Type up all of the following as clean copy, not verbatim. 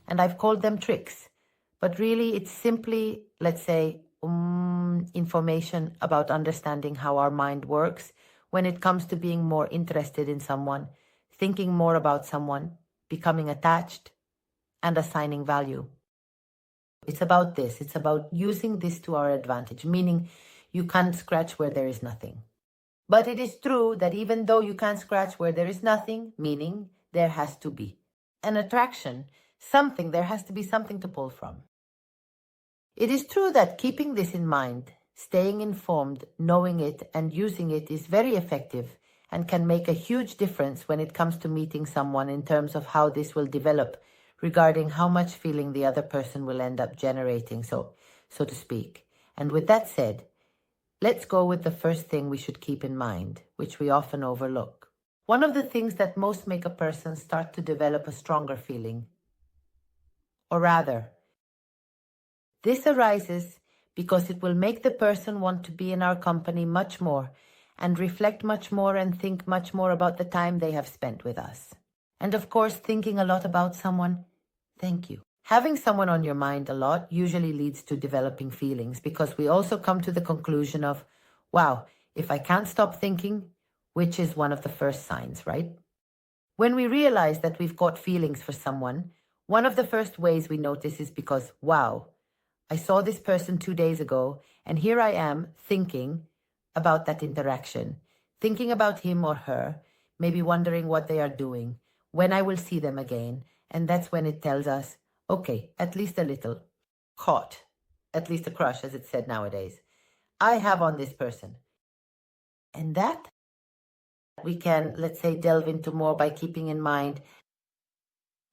and I've called them tricks. But really, it's simply, let's say, information about understanding how our mind works when it comes to being more interested in someone, thinking more about someone, becoming attached, and assigning value. It's about this. It's about using this to our advantage, meaning you can't scratch where there is nothing. But it is true that even though you can't scratch where there is nothing, meaning there has to be an attraction, something, there has to be something to pull from. It is true that keeping this in mind, staying informed, knowing it, and using it is very effective and can make a huge difference when it comes to meeting someone in terms of how this will develop regarding how much feeling the other person will end up generating, so to speak. And with that said, let's go with the first thing we should keep in mind, which we often overlook. One of the things that most make a person start to develop a stronger feeling, or rather, this arises because it will make the person want to be in our company much more and reflect much more and think much more about the time they have spent with us. And of course, thinking a lot about someone, thank you. Having someone on your mind a lot usually leads to developing feelings because we also come to the conclusion of, wow, if I can't stop thinking, which is one of the first signs, right? When we realize that we've got feelings for someone, one of the first ways we notice is because, wow, I saw this person 2 days ago, and here I am thinking about that interaction, thinking about him or her, maybe wondering what they are doing, when I will see them again, and that's when it tells us, okay, at least a little, caught, at least a crush, as it's said nowadays, I have on this person. And that we can, let's say, delve into more by keeping in mind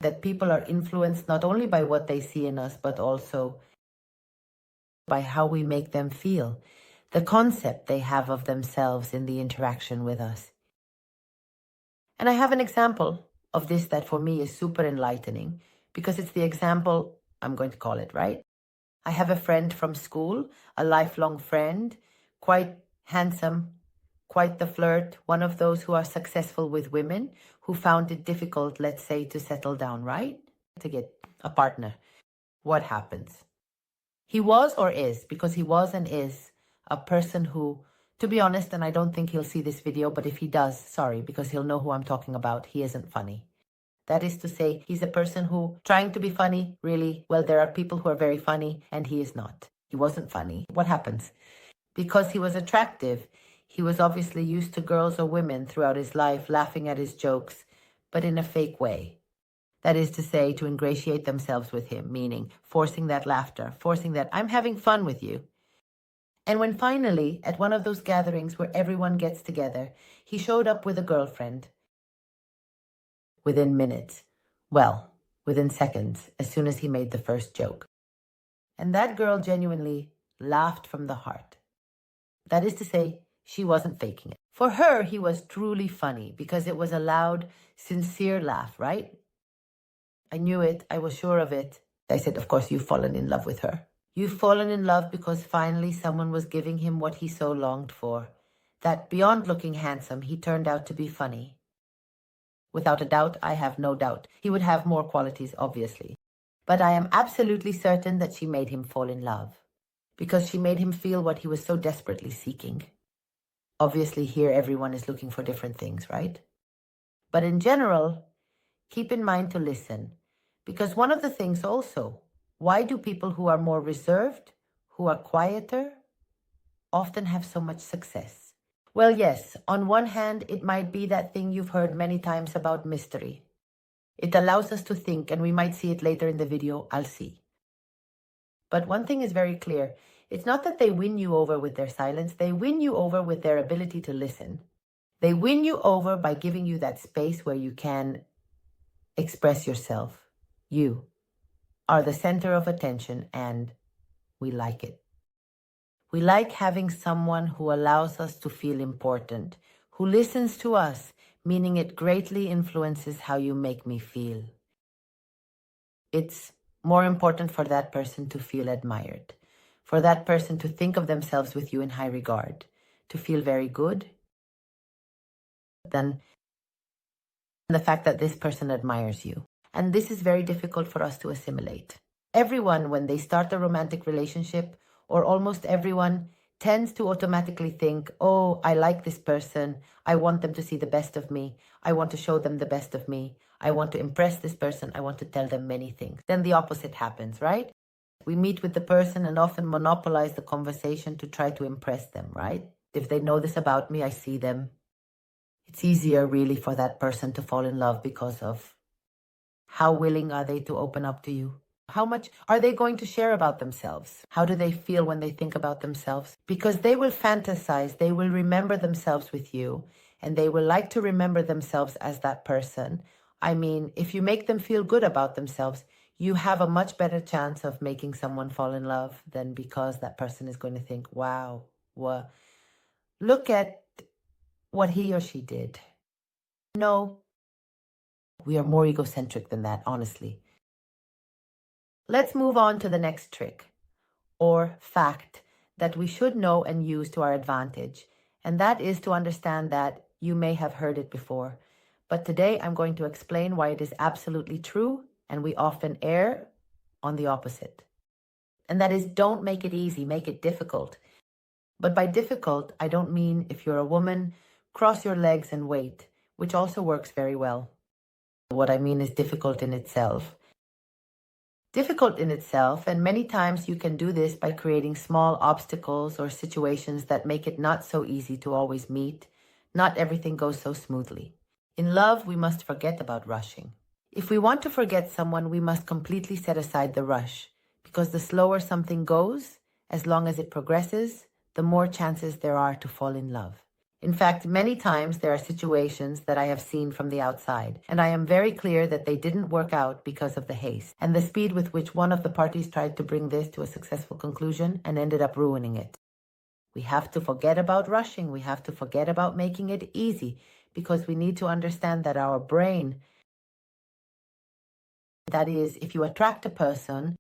that people are influenced not only by what they see in us, but also by how we make them feel, the concept they have of themselves in the interaction with us. And I have an example of this that for me is super enlightening because it's the example, I'm going to call it, right? I have a friend from school, a lifelong friend, quite handsome, quite the flirt, one of those who are successful with women, who found it difficult, let's say, to settle down, right? To get a partner. What happens? He was or is, because he was and is, a person who, to be honest, and I don't think he'll see this video, but if he does, sorry, because he'll know who I'm talking about, he isn't funny. That is to say, he's a person who, trying to be funny, really, well, there are people who are very funny, and he is not. He wasn't funny. What happens? Because he was attractive, he was obviously used to girls or women throughout his life laughing at his jokes, but in a fake way. That is to say, to ingratiate themselves with him, meaning forcing that laughter, forcing that, I'm having fun with you. And when finally, at one of those gatherings where everyone gets together, he showed up with a girlfriend. Within minutes, well, within seconds, as soon as he made the first joke. And that girl genuinely laughed from the heart. That is to say, she wasn't faking it. For her, he was truly funny because it was a loud, sincere laugh, right? I knew it. I was sure of it. I said, of course, you've fallen in love with her. You've fallen in love because finally someone was giving him what he so longed for. That beyond looking handsome, he turned out to be funny. Without a doubt, I have no doubt. He would have more qualities, obviously. But I am absolutely certain that she made him fall in love. Because she made him feel what he was so desperately seeking. Obviously, here everyone is looking for different things, right? But in general, keep in mind to listen. Because one of the things also, why do people who are more reserved, who are quieter, often have so much success? Well, yes, on one hand, it might be that thing you've heard many times about mystery. It allows us to think, and we might see it later in the video, I'll see. But one thing is very clear. It's not that they win you over with their silence. They win you over with their ability to listen. They win you over by giving you that space where you can express yourself. You are the center of attention, and we like it. We like having someone who allows us to feel important, who listens to us, meaning it greatly influences how you make me feel. It's more important for that person to feel admired, for that person to think of themselves with you in high regard, to feel very good, than the fact that this person admires you. And this is very difficult for us to assimilate. Everyone, when they start a romantic relationship, or almost everyone, tends to automatically think, oh, I like this person. I want them to see the best of me. I want to show them the best of me. I want to impress this person. I want to tell them many things. Then the opposite happens, right? We meet with the person and often monopolize the conversation to try to impress them, right? If they know this about me, I see them. It's easier really for that person to fall in love because of how willing are they to open up to you? How much are they going to share about themselves? How do they feel when they think about themselves? Because they will fantasize, they will remember themselves with you, and they will like to remember themselves as that person. I mean, if you make them feel good about themselves, you have a much better chance of making someone fall in love than because that person is going to think, wow, look at what he or she did. No, we are more egocentric than that, honestly. Let's move on to the next trick or fact that we should know and use to our advantage. And that is to understand that you may have heard it before. But today I'm going to explain why it is absolutely true and we often err on the opposite. And that is, don't make it easy, make it difficult. But by difficult, I don't mean if you're a woman, cross your legs and wait, which also works very well. What I mean is difficult in itself. Difficult in itself, and many times you can do this by creating small obstacles or situations that make it not so easy to always meet. Not everything goes so smoothly. In love, we must forget about rushing. If we want to forget someone, we must completely set aside the rush, because the slower something goes, as long as it progresses, the more chances there are to fall in love. In fact, many times there are situations that I have seen from the outside, and I am very clear that they didn't work out because of the haste and the speed with which one of the parties tried to bring this to a successful conclusion and ended up ruining it. We have to forget about rushing. We have to forget about making it easy, because we need to understand that our brain, that is, if you attract a person,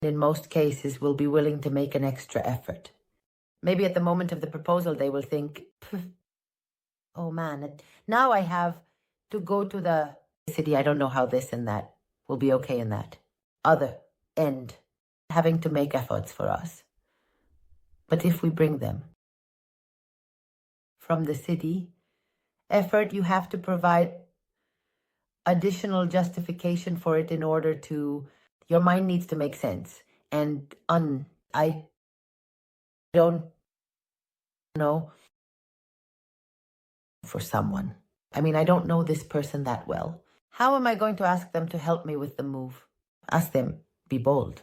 in most cases will be willing to make an extra effort. Maybe at the moment of the proposal, they will think, oh man, now I have to go to the city. I don't know how this and that will be okay in that other end, having to make efforts for us. But if we bring them from the city, effort, you have to provide additional justification for it in order to, your mind needs to make sense. And I don't know for someone. I mean, I don't know this person that well. How am I going to ask them to help me with the move? Ask them, be bold.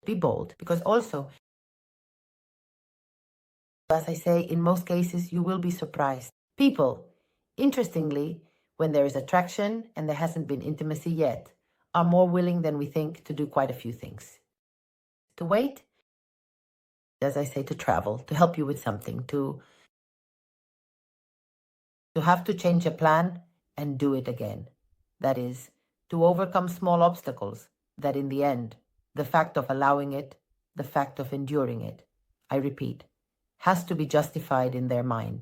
Be bold, because also, as I say, in most cases, you will be surprised. People, interestingly, when there is attraction and there hasn't been intimacy yet, are more willing than we think to do quite a few things. To wait, as I say, to travel, to help you with something, to have to change a plan and do it again. That is, to overcome small obstacles that in the end, the fact of allowing it, the fact of enduring it, I repeat, has to be justified in their mind.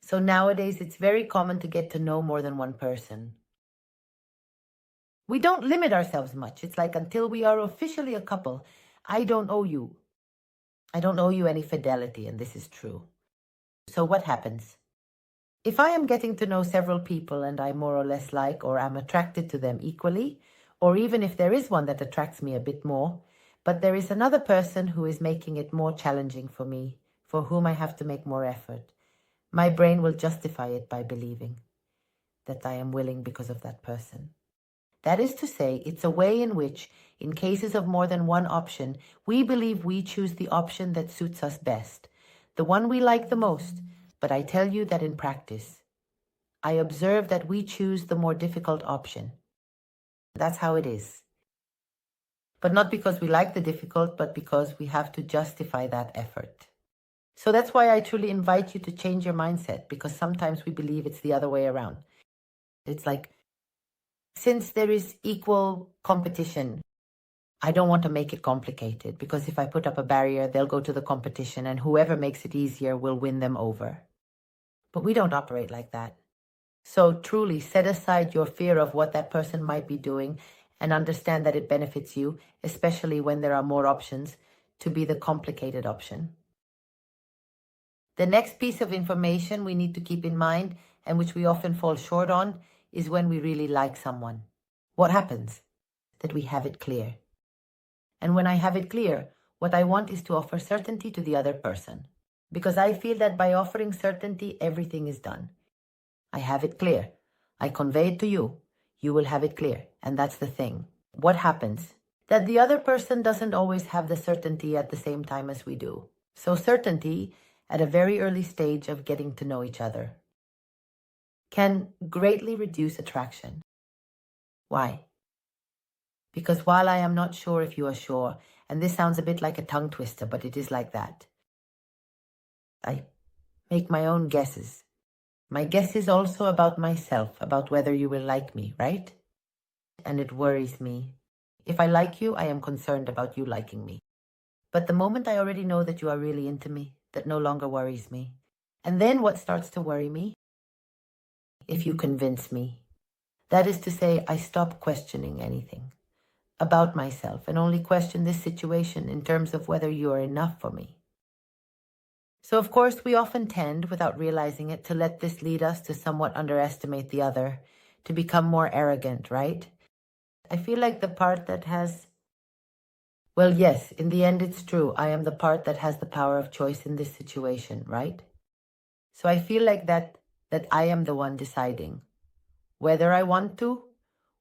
So nowadays, it's very common to get to know more than one person. We don't limit ourselves much. It's like until we are officially a couple, I don't owe you. I don't owe you any fidelity, and this is true. So what happens? If I am getting to know several people and I more or less like or am attracted to them equally, or even if there is one that attracts me a bit more, but there is another person who is making it more challenging for me, for whom I have to make more effort, my brain will justify it by believing that I am willing because of that person. That is to say, it's a way in which, in cases of more than one option, we believe we choose the option that suits us best, the one we like the most. But I tell you that in practice, I observe that we choose the more difficult option. That's how it is. But not because we like the difficult, but because we have to justify that effort. So that's why I truly invite you to change your mindset, because sometimes we believe it's the other way around. It's like, since there is equal competition, I don't want to make it complicated, because if I put up a barrier, they'll go to the competition and whoever makes it easier will win them over. But we don't operate like that. So truly set aside your fear of what that person might be doing and understand that it benefits you, especially when there are more options, to be the complicated option. The next piece of information we need to keep in mind, and which we often fall short on, is when we really like someone. What happens? That we have it clear. And when I have it clear, what I want is to offer certainty to the other person. Because I feel that by offering certainty, everything is done. I have it clear. I convey it to you. You will have it clear. And that's the thing. What happens? That the other person doesn't always have the certainty at the same time as we do. So certainty at a very early stage of getting to know each other can greatly reduce attraction. Why? Because while I am not sure if you are sure, and this sounds a bit like a tongue twister, but it is like that, I make my own guesses. My guess is also about myself, about whether you will like me, right? And it worries me. If I like you, I am concerned about you liking me. But the moment I already know that you are really into me, that no longer worries me. And then what starts to worry me? If you convince me. That is to say, I stop questioning anything about myself and only question this situation in terms of whether you are enough for me. So of course, we often tend, without realizing it, to let this lead us to somewhat underestimate the other, to become more arrogant, right? I feel like the part that has... Well, yes, in the end, it's true. I am the part that has the power of choice in this situation, right? So I feel like that I am the one deciding whether I want to,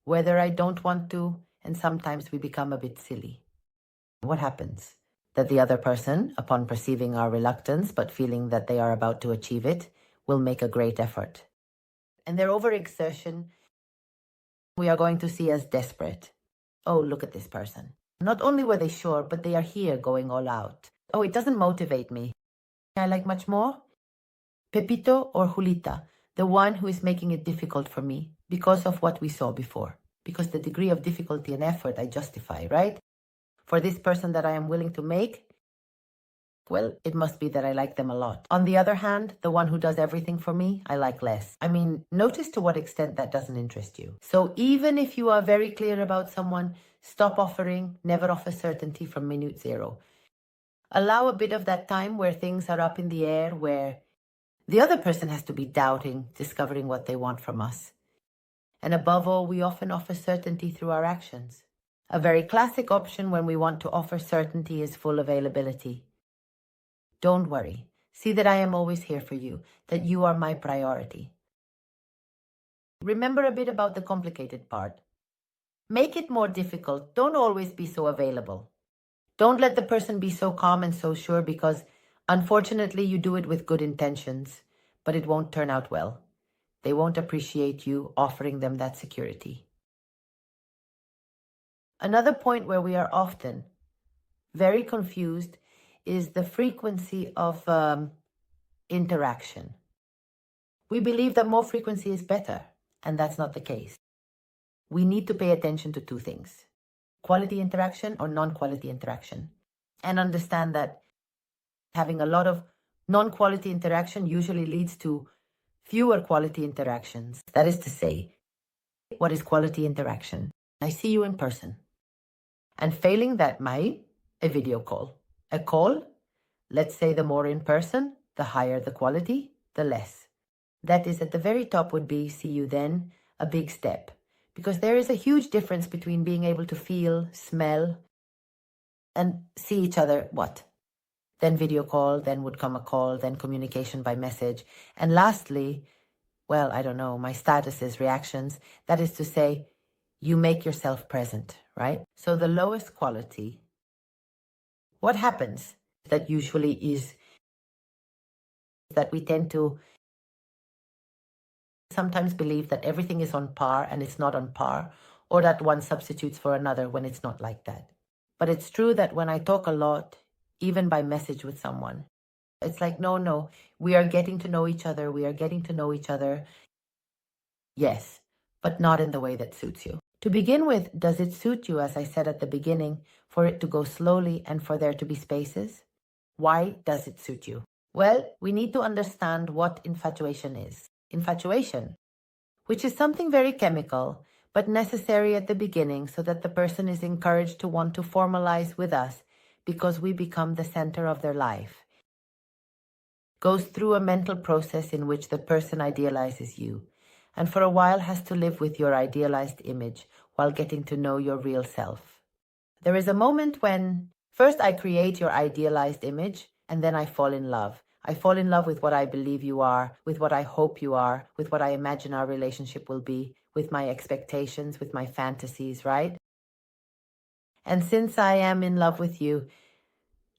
whether I don't want to, and sometimes we become a bit silly. What happens? That the other person, upon perceiving our reluctance but feeling that they are about to achieve it, will make a great effort. And their overexertion we are going to see as desperate. Oh, look at this person. Not only were they sure, but they are here going all out. Oh, it doesn't motivate me. I like much more Pepito or Julita, the one who is making it difficult for me because of what we saw before. Because the degree of difficulty and effort I justify, right? For this person that I am willing to make, well, it must be that I like them a lot. On the other hand, the one who does everything for me, I like less. I mean, notice to what extent that doesn't interest you. So even if you are very clear about someone, stop offering, never offer certainty from minute zero. Allow a bit of that time where things are up in the air, where the other person has to be doubting, discovering what they want from us. And above all, we often offer certainty through our actions. A very classic option when we want to offer certainty is full availability. Don't worry. See that I am always here for you, that you are my priority. Remember a bit about the complicated part. Make it more difficult. Don't always be so available. Don't let the person be so calm and so sure because, unfortunately, you do it with good intentions, but it won't turn out well. They won't appreciate you offering them that security. Another point where we are often very confused is the frequency of interaction. We believe that more frequency is better, and that's not the case. We need to pay attention to two things: quality interaction or non-quality interaction, and understand that having a lot of non-quality interaction usually leads to fewer quality interactions. That is to say, what is quality interaction? I see you in person. And failing that might, a video call. A call, let's say the more in person, the higher the quality, the less. That is, at the very top would be see you then, a big step. Because there is a huge difference between being able to feel, smell, and see each other, what? Then video call, then would come a call, then communication by message. And lastly, well, I don't know, my statuses, reactions. That is to say, you make yourself present, right? So the lowest quality, what happens? That usually is that we tend to sometimes believe that everything is on par and it's not on par, or that one substitutes for another when it's not like that. But it's true that when I talk a lot, even by message with someone, it's like, no, we are getting to know each other. We are getting to know each other. Yes, but not in the way that suits you. To begin with, does it suit you, as I said at the beginning, for it to go slowly and for there to be spaces? Why does it suit you? Well, we need to understand what infatuation is. Infatuation which is something very chemical, but necessary at the beginning so that the person is encouraged to want to formalize with us because we become the center of their life. Goes through a mental process in which the person idealizes you, and for a while has to live with your idealized image while getting to know your real self. There is a moment when first I create your idealized image, and then I fall in love. I fall in love with what I believe you are, with what I hope you are, with what I imagine our relationship will be, with my expectations, with my fantasies, right? And since I am in love with you,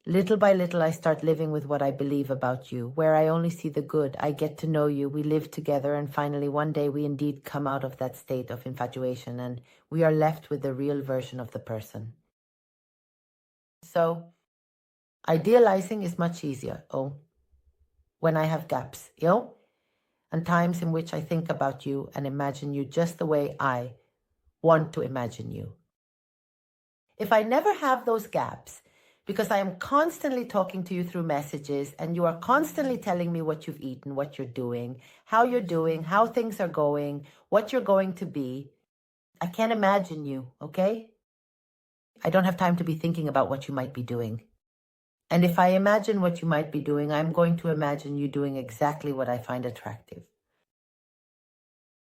little by little, I start living with what I believe about you, where I only see the good. I get to know you, we live together, and finally one day we indeed come out of that state of infatuation and we are left with the real version of the person. So, idealizing is much easier, when I have gaps, and times in which I think about you and imagine you just the way I want to imagine you. If I never have those gaps, because I am constantly talking to you through messages and you are constantly telling me what you've eaten, what you're doing, how things are going, what you're going to be, I can't imagine you, okay? I don't have time to be thinking about what you might be doing. And if I imagine what you might be doing, I'm going to imagine you doing exactly what I find attractive.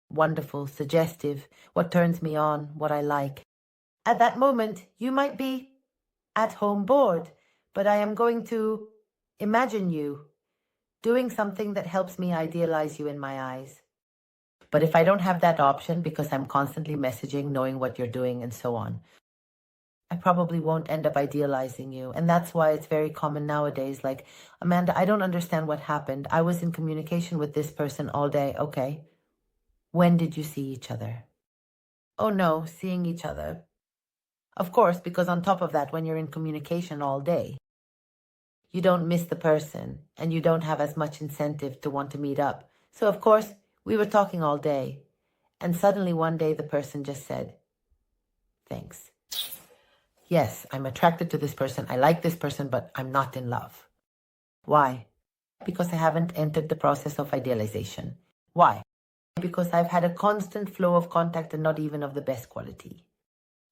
Wonderful, suggestive, what turns me on, what I like. At that moment, you might be at home bored, but I am going to imagine you doing something that helps me idealize you in my eyes. But if I don't have that option because I'm constantly messaging, knowing what you're doing and so on, I probably won't end up idealizing you. And that's why it's very common nowadays. Like, Amanda, I don't understand what happened. I was in communication with this person all day. Okay. When did you see each other? Oh no, seeing each other. Of course, because on top of that, when you're in communication all day, you don't miss the person and you don't have as much incentive to want to meet up. So of course, we were talking all day. And suddenly one day the person just said, thanks. Yes, I'm attracted to this person. I like this person, but I'm not in love. Why? Because I haven't entered the process of idealization. Why? Because I've had a constant flow of contact and not even of the best quality.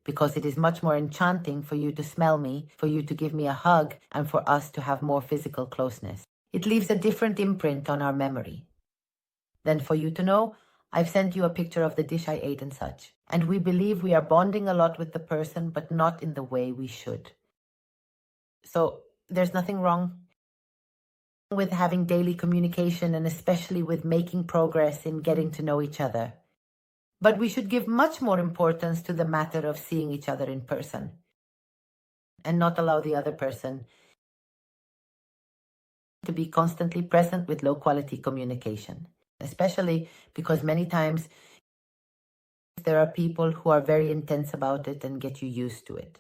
Because it is much more enchanting for you to smell me, for you to give me a hug, and for us to have more physical closeness. It leaves a different imprint on our memory. Then for you to know, I've sent you a picture of the dish I ate and such. And we believe we are bonding a lot with the person, but not in the way we should. So there's nothing wrong with having daily communication and especially with making progress in getting to know each other. But we should give much more importance to the matter of seeing each other in person and not allow the other person to be constantly present with low quality communication, especially because many times there are people who are very intense about it and get you used to it.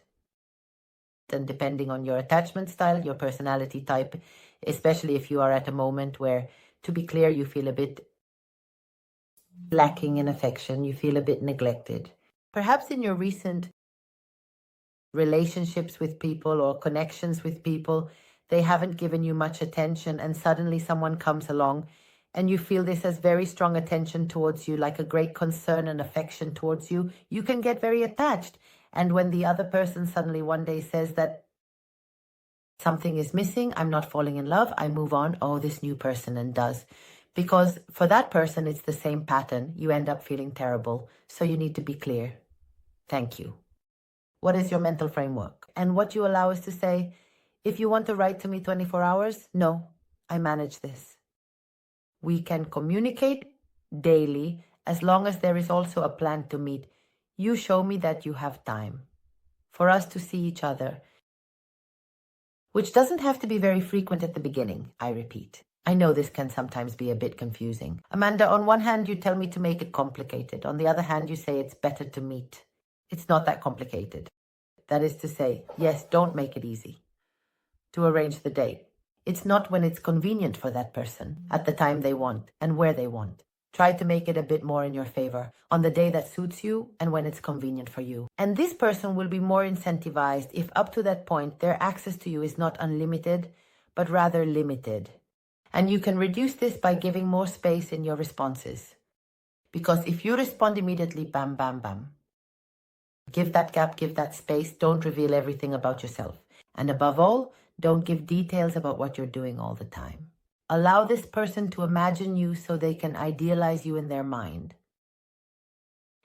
And depending on your attachment style, your personality type, especially if you are at a moment where, to be clear, you feel a bit lacking in affection, you feel a bit neglected. Perhaps in your recent relationships with people or connections with people, they haven't given you much attention and suddenly someone comes along and you feel this as very strong attention towards you, like a great concern and affection towards you, you can get very attached. And when the other person suddenly one day says that something is missing, I'm not falling in love, I move on, this new person, and does. Because for that person, it's the same pattern. You end up feeling terrible. So you need to be clear. Thank you. What is your mental framework? And what you allow us to say, if you want to write to me 24 hours, no, I manage this. We can communicate daily as long as there is also a plan to meet. You show me that you have time for us to see each other, which doesn't have to be very frequent at the beginning, I repeat. I know this can sometimes be a bit confusing. Amanda, on one hand, you tell me to make it complicated. On the other hand, you say it's better to meet. It's not that complicated. That is to say, yes, don't make it easy to arrange the date. It's not when it's convenient for that person, at the time they want, and where they want. Try to make it a bit more in your favor, on the day that suits you and when it's convenient for you. And this person will be more incentivized if up to that point their access to you is not unlimited, but rather limited. And you can reduce this by giving more space in your responses. Because if you respond immediately, bam, bam, bam, give that gap, give that space, don't reveal everything about yourself. And above all, don't give details about what you're doing all the time. Allow this person to imagine you so they can idealize you in their mind.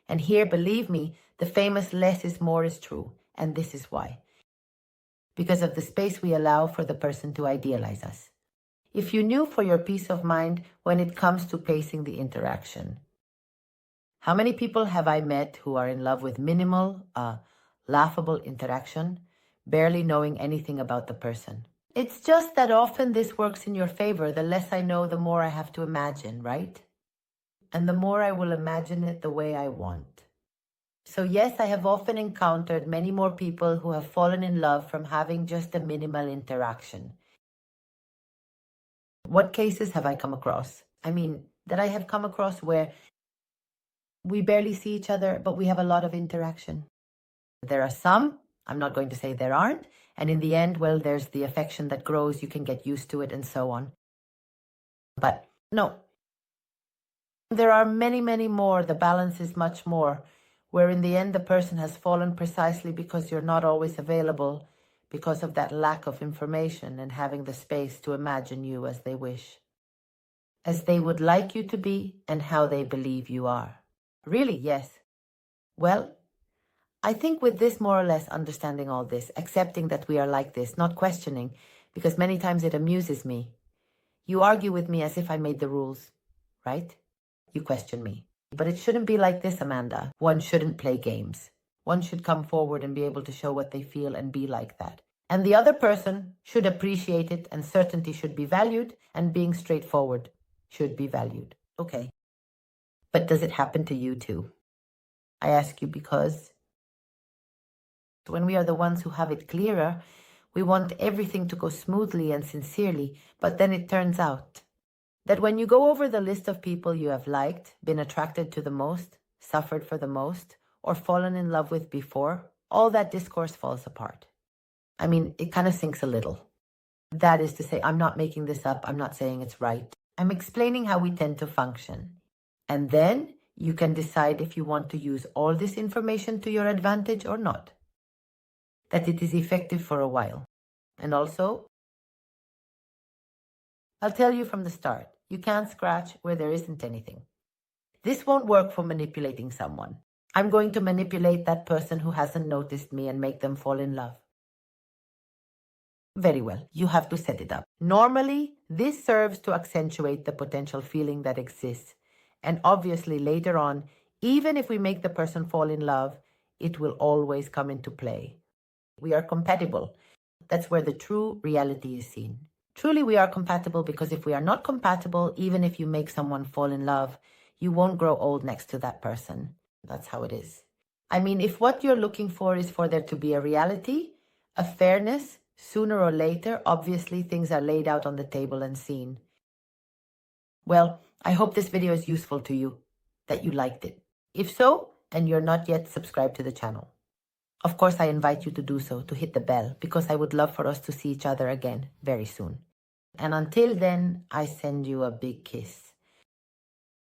And here, believe me, the famous less is more is true. And this is why. Because of the space we allow for the person to idealize us. If you knew for your peace of mind when it comes to pacing the interaction. How many people have I met who are in love with minimal, laughable interaction, barely knowing anything about the person? It's just that often this works in your favor. The less I know, the more I have to imagine, right? And the more I will imagine it the way I want. So yes, I have often encountered many more people who have fallen in love from having just a minimal interaction. What cases have I come across? I mean, that I have come across where we barely see each other, but we have a lot of interaction. There are some, I'm not going to say there aren't, and in the end, well, there's the affection that grows, you can get used to it and so on. But no, there are many, many more, the balance is much more, where in the end the person has fallen precisely because you're not always available, because of that lack of information and having the space to imagine you as they wish, as they would like you to be and how they believe you are. Really, yes. Well, I think with this more or less understanding all this, accepting that we are like this, not questioning, because many times it amuses me. You argue with me as if I made the rules, right? You question me. But it shouldn't be like this, Amanda. One shouldn't play games. One should come forward and be able to show what they feel and be like that. And the other person should appreciate it, and certainty should be valued, and being straightforward should be valued. Okay. But does it happen to you too? I ask you because when we are the ones who have it clearer, we want everything to go smoothly and sincerely, but then it turns out that when you go over the list of people you have liked, been attracted to the most, suffered for the most, or fallen in love with before, all that discourse falls apart. I mean, it kind of sinks a little. That is to say, I'm not making this up, I'm not saying it's right. I'm explaining how we tend to function. And then you can decide if you want to use all this information to your advantage or not. That it is effective for a while. And also, I'll tell you from the start, you can't scratch where there isn't anything. This won't work for manipulating someone. I'm going to manipulate that person who hasn't noticed me and make them fall in love. Very well, you have to set it up. Normally, this serves to accentuate the potential feeling that exists. And obviously later on, even if we make the person fall in love, it will always come into play. We are compatible. That's where the true reality is seen. Truly, we are compatible because if we are not compatible, even if you make someone fall in love, you won't grow old next to that person. That's how it is. I mean, if what you're looking for is for there to be a reality, a fairness, sooner or later, obviously things are laid out on the table and seen. Well, I hope this video is useful to you, that you liked it. If so, and you're not yet subscribed to the channel, of course, I invite you to do so, to hit the bell, because I would love for us to see each other again very soon. And until then, I send you a big kiss.